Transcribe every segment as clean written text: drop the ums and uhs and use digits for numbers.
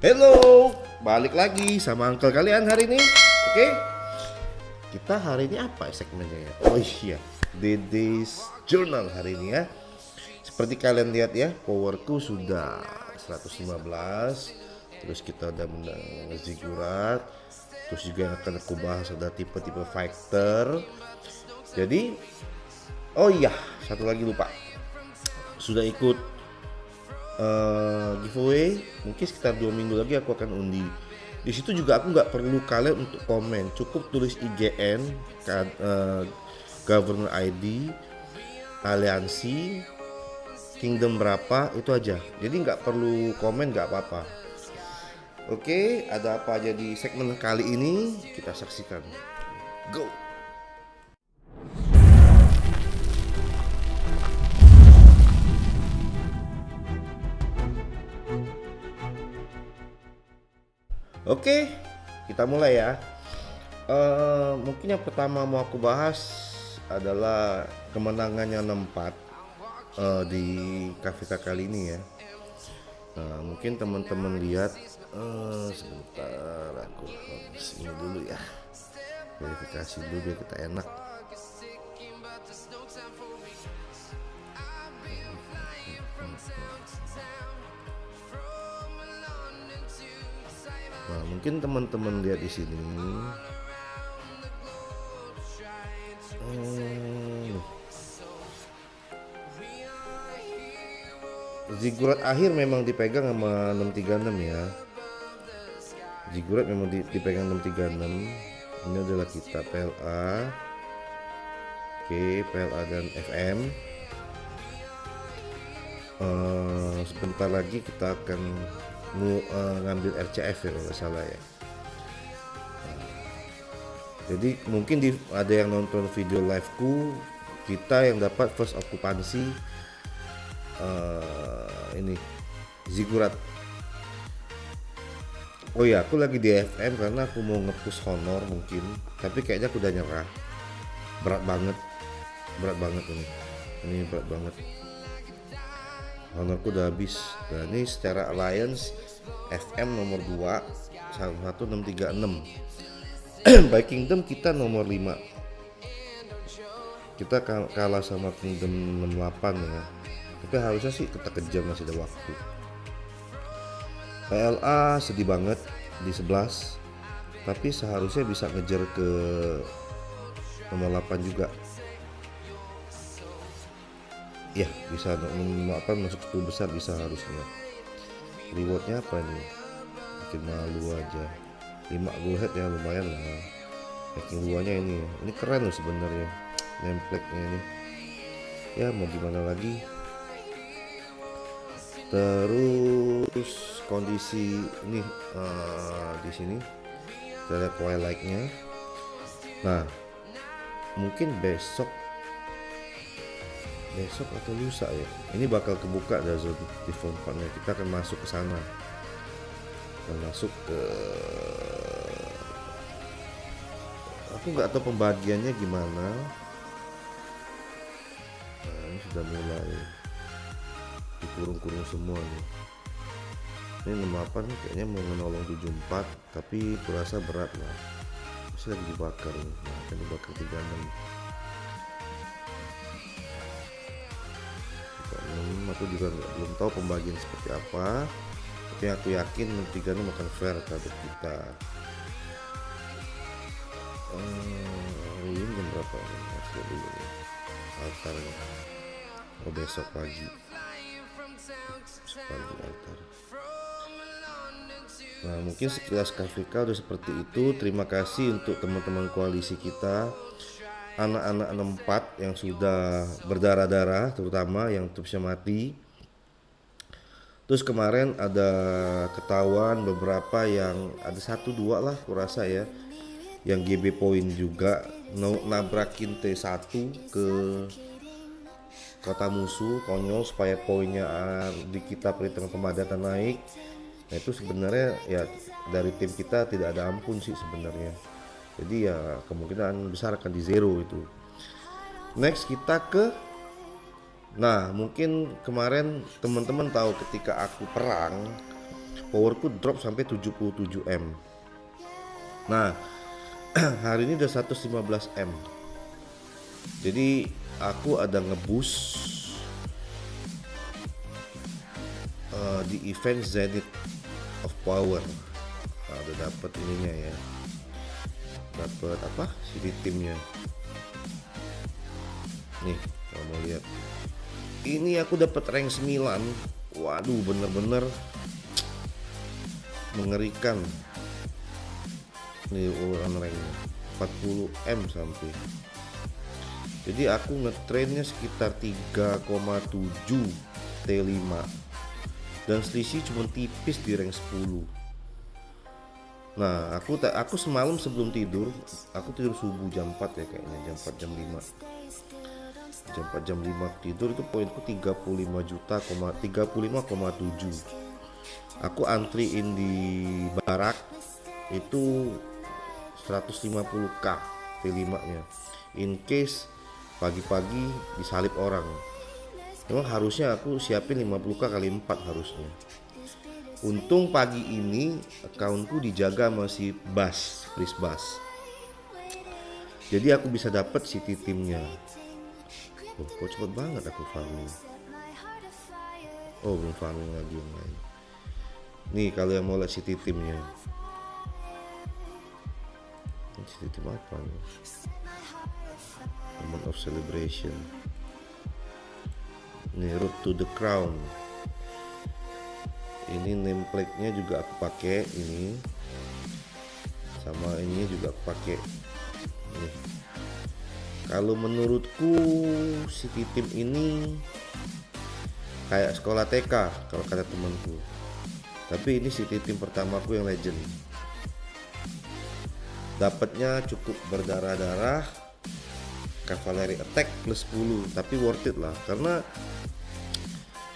Hello, balik lagi sama uncle kalian hari ini. Oke, kita hari ini apa segmennya ya? Oh iya, Dede's Journal hari ini ya. Seperti kalian lihat ya, powerku sudah 115. Terus kita udah menang zigurat. Terus juga yang akan aku bahas ada tipe-tipe fighter. Jadi, oh iya, satu lagi lupa. Sudah ikut giveaway, mungkin sekitar 2 minggu lagi aku akan undi. Di situ juga aku nggak perlu kalian untuk komen, cukup tulis IGN, government ID, aliansi, kingdom berapa, itu aja. Jadi nggak perlu komen, nggak apa-apa. Oke, ada apa aja di segmen kali ini kita saksikan. Go. Oke, kita mulai ya. Mungkin yang pertama mau aku bahas adalah kemenangannya 6-4 di KVK kali ini ya. Mungkin teman-teman lihat, sebentar aku harus ini dulu ya, verifikasi dulu biar kita enak. Nah, mungkin teman-teman lihat di sini. Zigurat akhir memang dipegang sama 636 ya. Zigurat memang dipegang 636. Ini adalah kita PLA. Oke, PLA dan FM. Sebentar lagi kita akan ngambil RCF ya kalau nggak salah ya. Jadi mungkin ada yang nonton video liveku, kita yang dapat first okupansi ini zigurat. Oh ya, aku lagi di FM karena aku mau nge-push honor mungkin, tapi kayaknya aku udah nyerah. Berat banget ini berat banget. Honorku udah habis. Dan ini secara alliance FM nomor 2 11636. By Kingdom kita nomor 5. Kita kalah sama Kingdom 68 ya. Tapi harusnya sih kita kejar, masih ada waktu. PLA sedih banget di 11. Tapi seharusnya bisa ngejar ke nomor 8 juga. Ya, bisa nomor 8 masuk 10 besar bisa harusnya. Rewardnya apa nih? Bikin malu aja. 5 gold head ya, lumayan lah. Packing luarnya ini keren loh sebenarnya, nameplate-nya ini. Ya mau gimana lagi. Terus kondisi ini di sini kita lihat twilight-nya. Nah, mungkin besok atau lusa ya. Ini bakal kebuka dari zona di front partnya. Kita akan masuk ke sana. Masuk ke, aku nggak tahu pembagiannya gimana. Nah, ini sudah mulai dikurung-kurung semua nih. Ini 68 kayaknya mau menolong 74, tapi kurasa berat lah. Masih lagi dibakar nih. Nah, akan dibakar 36. Aku juga belum tahu pembagian seperti apa, tapi aku yakin 36 akan fair terhadap kita. Ini jam berapa nih? Masih dulu nih altarnya. Oh, besok pagi altar. Nah, mungkin sekilas KVK udah seperti itu. Terima kasih untuk teman-teman koalisi kita, anak-anak 64 yang sudah berdarah-darah, terutama yang bisa mati. Terus kemarin ada ketahuan beberapa yang ada 1-2 lah kurasa ya, yang GB point juga nabrakin T1 ke kota musuh, konyol supaya poinnya di kita perhitungan pemadatan naik. Nah, itu sebenarnya ya dari tim kita tidak ada ampun sih sebenarnya. Jadi ya kemungkinan besar akan di zero itu. Next kita ke, nah mungkin kemarin teman-teman tahu ketika aku perang powerku drop sampai 77 M. Nah hari ini udah 115 M. Jadi aku ada ngeboost di event Zenith of Power. Nah, udah dapet ininya ya, dapet apa city timnya nih. Kalau mau lihat ini aku dapat rank 9. Waduh, bener-bener mengerikan nih urutan ranknya 40 M sampai. Jadi aku ngetrainnya sekitar 3,7 T5 dan selisih cuma tipis di rank 10. Nah aku semalam sebelum tidur, aku tidur subuh jam 4 ya kayaknya, jam 4 jam 5. Jam 4 jam 5 tidur itu poinku 35,7. Aku antriin di barak itu 150k T5 nya in case pagi-pagi disalip orang. Memang harusnya aku siapin 50k kali 4 harusnya. Untung pagi ini akunku dijaga masih bus, please bus. Jadi aku bisa dapat city timnya. Oh, kok cepet banget aku farming. Oh, belum farming lagi yang lain. Nih kalau yang mau lihat city timnya. Ini city tim apa nih? Moment of celebration. Ini road to the crown. Ini nameplate-nya juga aku pakai ini. Sama ini juga aku pakai. Nih. Kalau menurutku city tim ini kayak sekolah TK kalau kata temanku. Tapi ini city tim pertamaku yang legend. Dapatnya cukup berdarah-darah. Cavalry attack plus 10, tapi worth it lah karena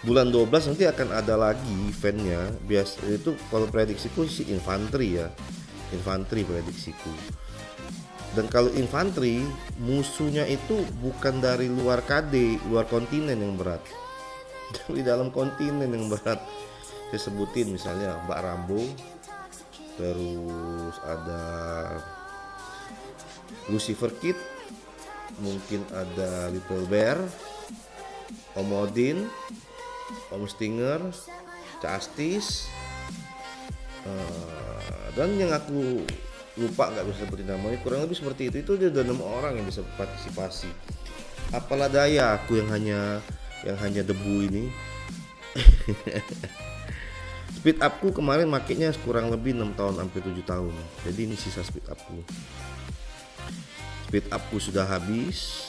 bulan 12 nanti akan ada lagi eventnya. Biasa itu kalau prediksiku sih infanteri ya, infanteri prediksiku. Dan kalau infanteri musuhnya itu bukan dari luar KD, luar kontinen yang berat, di dalam kontinen yang berat. Saya sebutin misalnya Mbak Rambo, terus ada Lucifer Kid, mungkin ada Little Bear, Om Odin, Om Stinger, Castis, dan yang aku lupa nggak bisa sebutin namanya, kurang lebih seperti itu. Itu udah 6 orang yang bisa partisipasi. Apalah daya aku yang hanya debu ini. Speed upku kemarin makainya kurang lebih 6 tahun sampai 7 tahun. Jadi ini sisa speed upku. Speed upku sudah habis,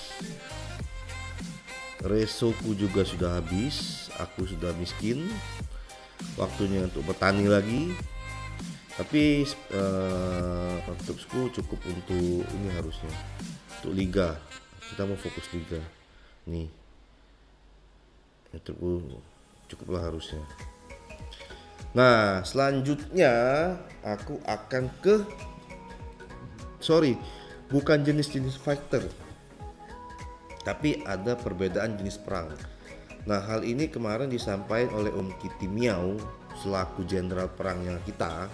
resoku juga sudah habis, aku sudah miskin, waktunya untuk bertani lagi. Tapi untukku cukup untuk ini harusnya, untuk liga. Kita mau fokus liga, nih. Untukku cukuplah harusnya. Nah selanjutnya aku akan ke bukan jenis-jenis fighter, tapi ada perbedaan jenis perang. Nah hal ini kemarin disampaikan oleh Om Kitty Miao selaku jenderal perangnya kita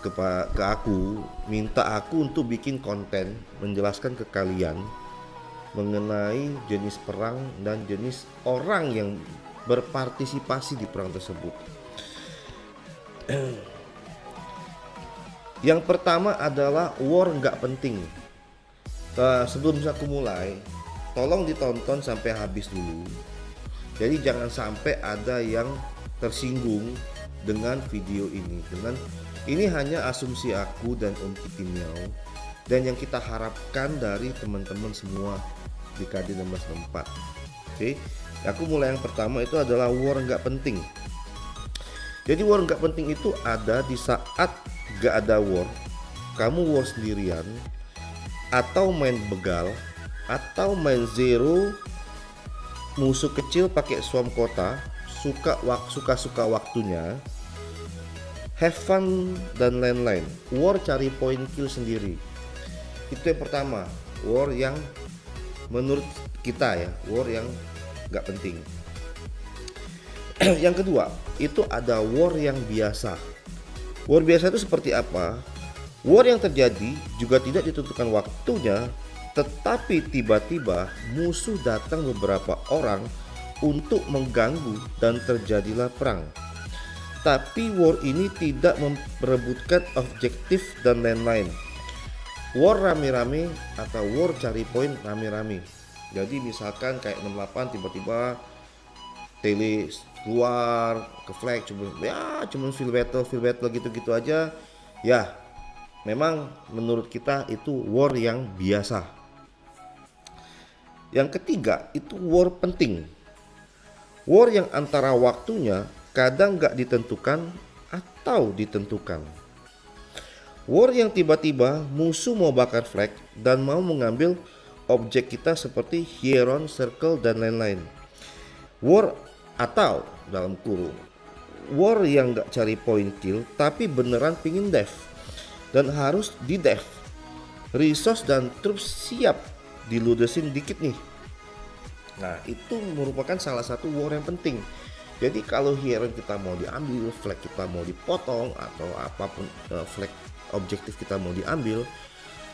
ke aku, minta aku untuk bikin konten menjelaskan ke kalian mengenai jenis perang dan jenis orang yang berpartisipasi di perang tersebut. Yang pertama adalah war nggak penting. Sebelum aku mulai, tolong ditonton sampai habis dulu. Jadi jangan sampai ada yang tersinggung dengan video ini. Ini hanya asumsi aku dan Om Kitty Miao, dan yang kita harapkan dari teman-teman semua di KD 1664. Oke, aku mulai yang pertama itu adalah war nggak penting. Jadi war nggak penting itu ada di saat gak ada war, kamu war sendirian, atau main begal, atau main zero, musuh kecil pakai swarm kota, suka waktunya, have fun dan lain-lain. War cari point kill sendiri. Itu yang pertama, war yang menurut kita ya, war yang gak penting. Yang kedua, itu ada war yang biasa. War biasa itu seperti apa? War yang terjadi juga tidak ditentukan waktunya, tetapi tiba-tiba musuh datang beberapa orang untuk mengganggu dan terjadilah perang. Tapi war ini tidak memperebutkan objektif dan lain-lain. War rame-rame atau war cari poin rame-rame. Jadi misalkan kayak 68 tiba-tiba tele keluar ke flag cuma feel battle gitu-gitu aja. Ya, memang menurut kita itu war yang biasa. Yang ketiga itu war penting. War yang antara waktunya kadang gak ditentukan atau ditentukan. War yang tiba-tiba musuh mau bakar flag dan mau mengambil objek kita seperti Hieron, Circle, dan lain-lain. War atau dalam kurung war yang gak cari point kill tapi beneran pingin death dan harus di death. Resource dan troops siap diludesin dikit nih. Nah, itu merupakan salah satu war yang penting. Jadi kalau Hieron kita mau diambil, flag kita mau dipotong atau apapun flag objektif kita mau diambil,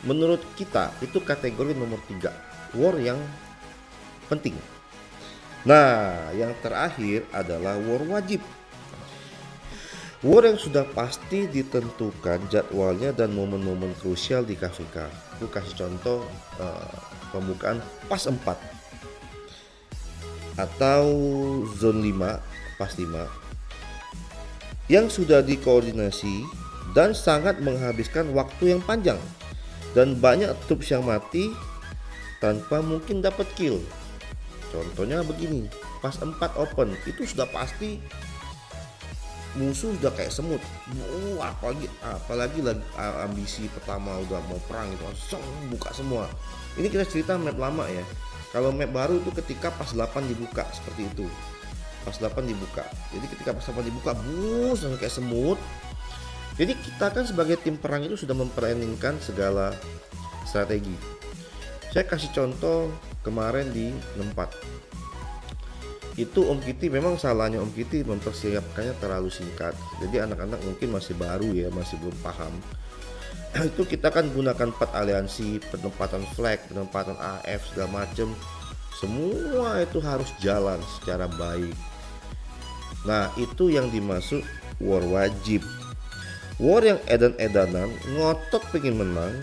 menurut kita itu kategori nomor 3, war yang penting. Nah, yang terakhir adalah war wajib. War yang sudah pasti ditentukan jadwalnya dan momen-momen krusial di KVK. Aku kasih contoh pembukaan pas 4 atau zone 5, pas 5 yang sudah dikoordinasi dan sangat menghabiskan waktu yang panjang dan banyak troops yang mati tanpa mungkin dapat kill. Contohnya begini, pas 4 open itu sudah pasti musuh udah kayak semut. Apalagi ambisi pertama udah mau perang itu langsung buka semua. Ini kita cerita map lama ya. Kalau map baru itu ketika pas 8 dibuka seperti itu. Pas 8 dibuka. Jadi ketika pas 8 dibuka, langsung kayak semut. Jadi kita kan sebagai tim perang itu sudah memperaningkan segala strategi. Saya kasih contoh kemarin di 64. Itu Om Kitty, memang salahnya Om Kitty mempersiapkannya terlalu singkat. Jadi anak-anak mungkin masih baru ya, masih belum paham. Itu kita kan gunakan 4 aliansi, penempatan flag, penempatan AF segala macem. Semua itu harus jalan secara baik. Nah, itu yang dimaksud war wajib. War yang edan-edanan, ngotot pengen menang,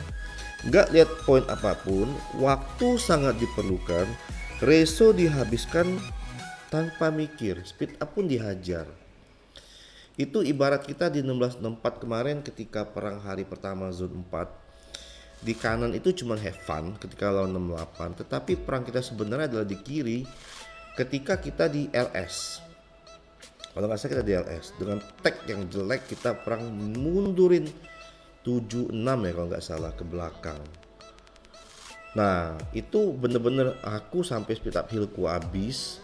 gak lihat poin apapun, waktu sangat diperlukan, reso dihabiskan tanpa mikir, speed up pun dihajar. Itu ibarat kita di 1664 kemarin ketika perang hari pertama zone 4. Di kanan itu cuma have fun ketika lawan 68, tetapi perang kita sebenarnya adalah di kiri ketika kita di LS. Kalau nggak salah kita di LS dengan tag yang jelek kita perang mundurin 76 ya kalau nggak salah ke belakang. Nah, itu bener-bener aku sampai speed up healku habis.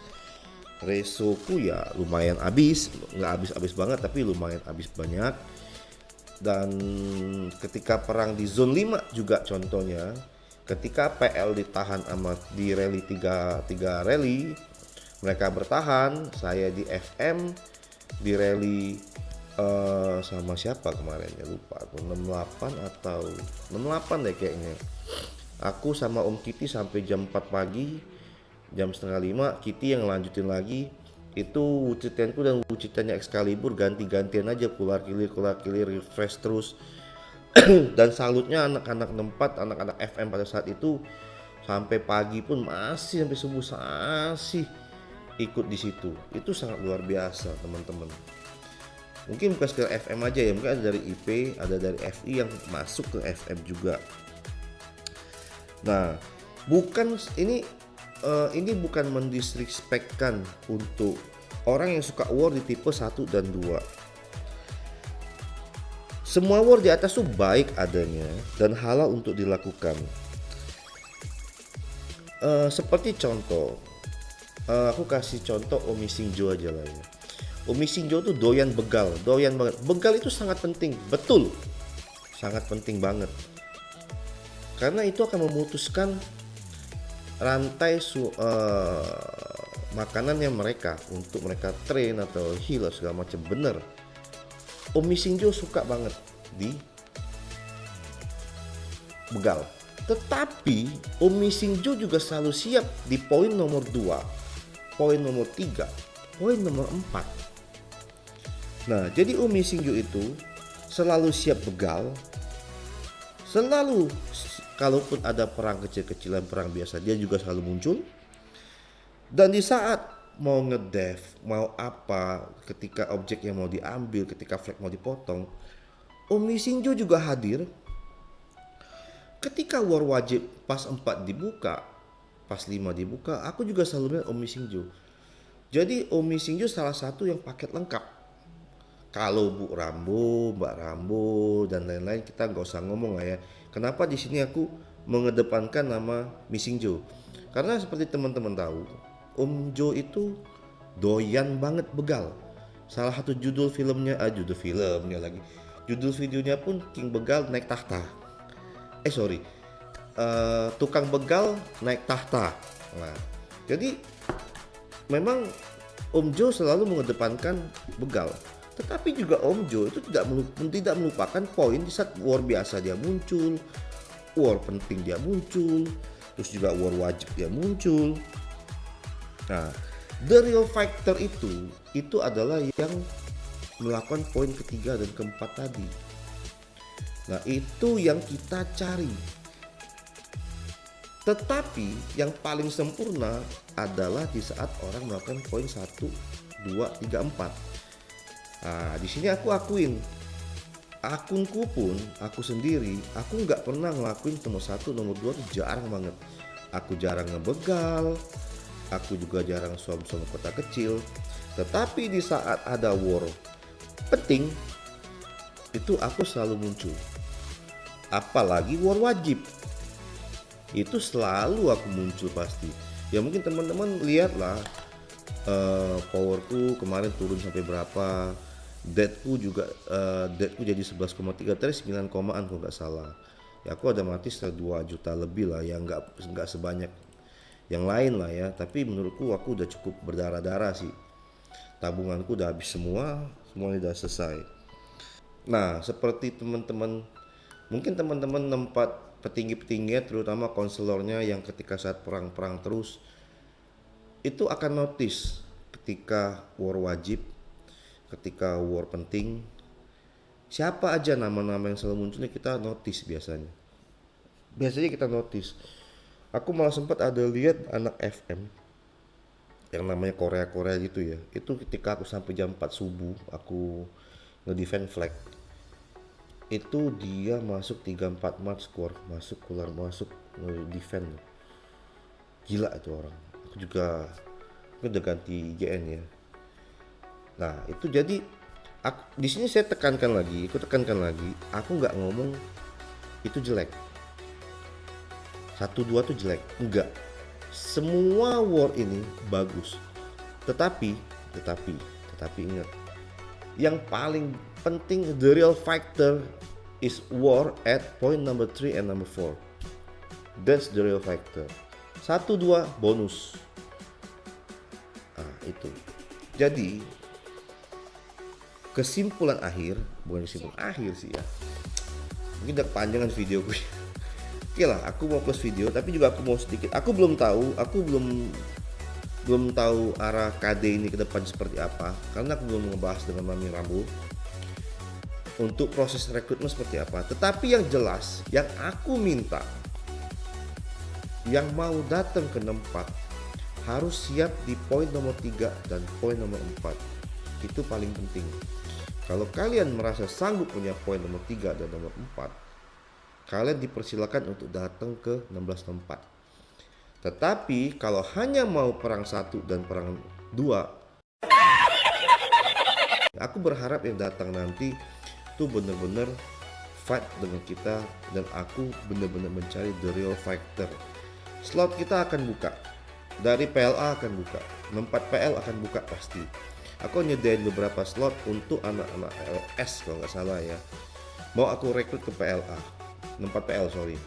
Resoku ya lumayan habis, nggak habis-habis banget tapi lumayan habis banyak. Dan ketika perang di zone 5 juga contohnya, ketika PL ditahan sama di rally 3 rally, mereka bertahan, saya di FM di rally sama siapa kemarin ya lupa aku, 68 atau 68 deh kayaknya. Aku sama Om Kitty sampai jam 4 pagi, jam setengah 5 Kitty yang lanjutin lagi. Itu wucitanku dan wucitannya Excalibur ganti-gantian aja, keluar kilir refresh terus. Dan salutnya anak-anak 64, anak-anak FM pada saat itu sampai pagi pun masih sampai subuh masih ikut di situ. Itu sangat luar biasa teman-teman. Mungkin bukan sekedar FM aja ya, mungkin ada dari IP, ada dari FI yang masuk ke FM juga. Nah, bukan ini bukan mendisrespekkan untuk orang yang suka war di tipe 1 dan 2. Semua war di atas tuh baik adanya dan halal untuk dilakukan. Seperti contoh, aku kasih contoh Omi Singjo aja lah ya. Omi Singjo tuh doyan begal banget. Begal itu sangat penting, betul, sangat penting banget. Karena itu akan memutuskan rantai makanannya mereka untuk mereka train atau heal segala macam. Bener, Umi Shinjo suka banget di begal. Tetapi Umi Shinjo juga selalu siap di poin nomor 2, poin nomor 3, poin nomor 4. Nah, jadi Umi Shinjo itu selalu siap begal, selalu kalaupun ada perang kecil-kecilan, perang biasa, dia juga selalu muncul. Dan di saat mau ngedev, mau apa, ketika objek yang mau diambil, ketika flag mau dipotong, Umi Shinjo juga hadir. Ketika war wajib pas 4 dibuka, pas 5 dibuka, aku juga selalu lihat Umi Shinjo. Jadi Umi Shinjo salah satu yang paket lengkap. Kalau Bu Rambo, Mbak Rambo dan lain-lain kita nggak usah ngomong lah ya. Kenapa di sini aku mengedepankan nama Mi Shinjo? Karena seperti teman-teman tahu, Om Jo itu doyan banget begal. Salah satu judul videonya pun King Begal naik tahta. Tukang begal naik tahta. Nah, jadi memang Om Jo selalu mengedepankan begal. Tetapi juga Om Jo itu tidak melupakan poin di saat war biasa dia muncul, war penting dia muncul, terus juga war wajib dia muncul. Nah, the real fighter itu adalah yang melakukan poin ketiga dan keempat tadi. Nah, itu yang kita cari. Tetapi yang paling sempurna adalah di saat orang melakukan poin 1, 2, 3, 4. Nah, di sini aku akuin, akunku pun, aku sendiri, aku nggak pernah ngelakuin nomor 1, nomor 2 itu jarang banget. Aku jarang ngebegal, aku juga jarang som-som kota kecil. Tetapi di saat ada war penting, itu aku selalu muncul. Apalagi war wajib, itu selalu aku muncul pasti. Ya mungkin teman-teman lihatlah powerku kemarin turun sampai berapa, deadku juga deadku jadi 11,3, tadi 9 komaan kalau nggak salah. Ya aku ada mati setelah 2 juta lebih lah, ya nggak sebanyak yang lain lah ya. Tapi menurutku aku udah cukup berdarah-darah sih. Tabunganku udah habis semuanya udah selesai. Nah, seperti teman-teman, mungkin teman-teman tempat petinggi-petingginya, terutama konselornya yang ketika saat perang-perang terus, itu akan notice ketika war wajib, ketika war penting, siapa aja nama-nama yang selalu munculnya kita notice biasanya. Biasanya kita notice. Aku malah sempat ada lihat anak FM yang namanya Korea gitu ya. Itu ketika aku sampai jam 4 subuh, aku ngedefend flag. Itu dia masuk 3-4 match score, masuk keluar masuk ngedefend. Gila itu orang. Aku juga udah ganti GN ya. Nah, itu jadi di sini saya tekankan lagi, aku nggak ngomong itu jelek. 1-2 tuh jelek, enggak. Semua war ini bagus. Tetapi ingat, yang paling penting, the real fighter is war at point number 3 and number 4. That's the real fighter. 1-2 bonus. Nah, itu. Jadi kesimpulan akhir, bukan kesimpulan akhir sih ya. Mungkin udah kepanjangan video gue. Oke lah, aku mau close video, tapi juga aku mau sedikit. Aku belum tahu arah KD ini ke depan seperti apa, karena aku belum ngebahas dengan Mami Rambo untuk proses rekrutmen seperti apa. Tetapi yang jelas, yang aku minta, yang mau datang ke 64 harus siap di poin nomor 3 dan poin nomor 4. Itu paling penting. Kalau kalian merasa sanggup punya poin nomor 3 dan nomor 4, kalian dipersilakan untuk datang ke 1664. Tetapi kalau hanya mau perang 1 dan perang 2, aku berharap yang datang nanti itu benar-benar fight dengan kita, dan aku benar-benar mencari the real fighter. Slot kita akan buka, dari PLA akan buka, 64 PL akan buka pasti. Aku nyediain beberapa slot untuk anak-anak LS kalau nggak salah ya. Mau aku rekrut ke PLA, 64 PL sorry.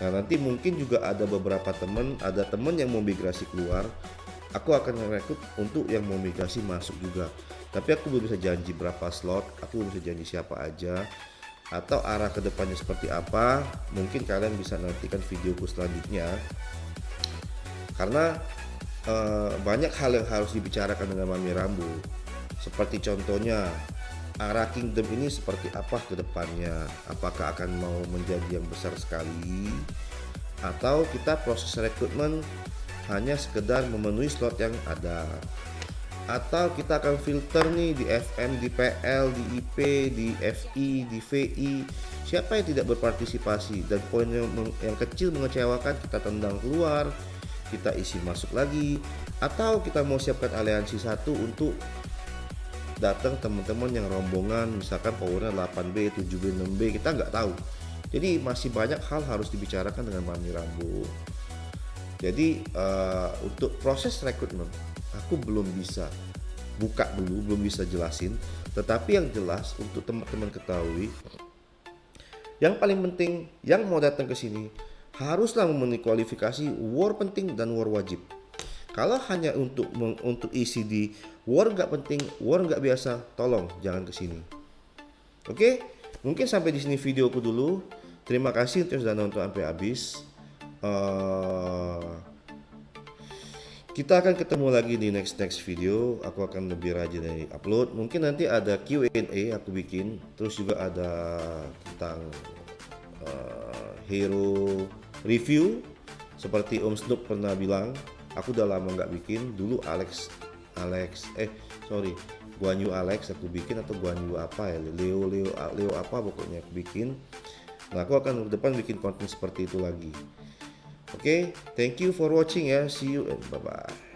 Nah nanti mungkin juga ada beberapa teman yang mau migrasi keluar. aku akan merekrut untuk yang mau migrasi masuk juga. Tapi aku belum bisa janji berapa slot, aku belum bisa janji siapa aja, atau arah kedepannya seperti apa. Mungkin kalian bisa nantikan videoku selanjutnya, karena banyak hal yang harus dibicarakan dengan Mami Rambo. Seperti contohnya, arah Kingdom ini seperti apa ke depannya? Apakah akan mau menjadi yang besar sekali, atau kita proses rekrutmen hanya sekedar memenuhi slot yang ada, atau kita akan filter nih di FM, di PL, di IP, di FI, di VI, siapa yang tidak berpartisipasi dan poin yang kecil mengecewakan kita tendang keluar, kita isi masuk lagi, atau kita mau siapkan aliansi satu untuk datang teman-teman yang rombongan misalkan powernya 8B, 7B, 6B, kita nggak tahu. Jadi masih banyak hal harus dibicarakan dengan Mami Rambo. Jadi untuk proses rekrutmen aku belum bisa buka dulu, belum bisa jelasin. Tetapi yang jelas untuk teman-teman ketahui, yang paling penting yang mau datang ke sini haruslah memenuhi kualifikasi war penting dan war wajib. Kalau hanya untuk isi di war nggak penting, war nggak biasa, tolong jangan ke sini. Oke, mungkin sampai di sini videoku dulu. Terima kasih untuk sudah nonton sampai habis. Kita akan ketemu lagi di next video. Aku akan lebih rajin dari upload. Mungkin nanti ada Q&A aku bikin. Terus juga ada tentang hero review. Seperti Om Snoop pernah bilang, aku udah lama nggak bikin. Dulu Guan Yu Alex aku bikin, atau Guan Yu apa ya, Leo apa pokoknya aku bikin. Nah, aku akan ke depan bikin konten seperti itu lagi. Oke, thank you for watching ya. See you and bye bye.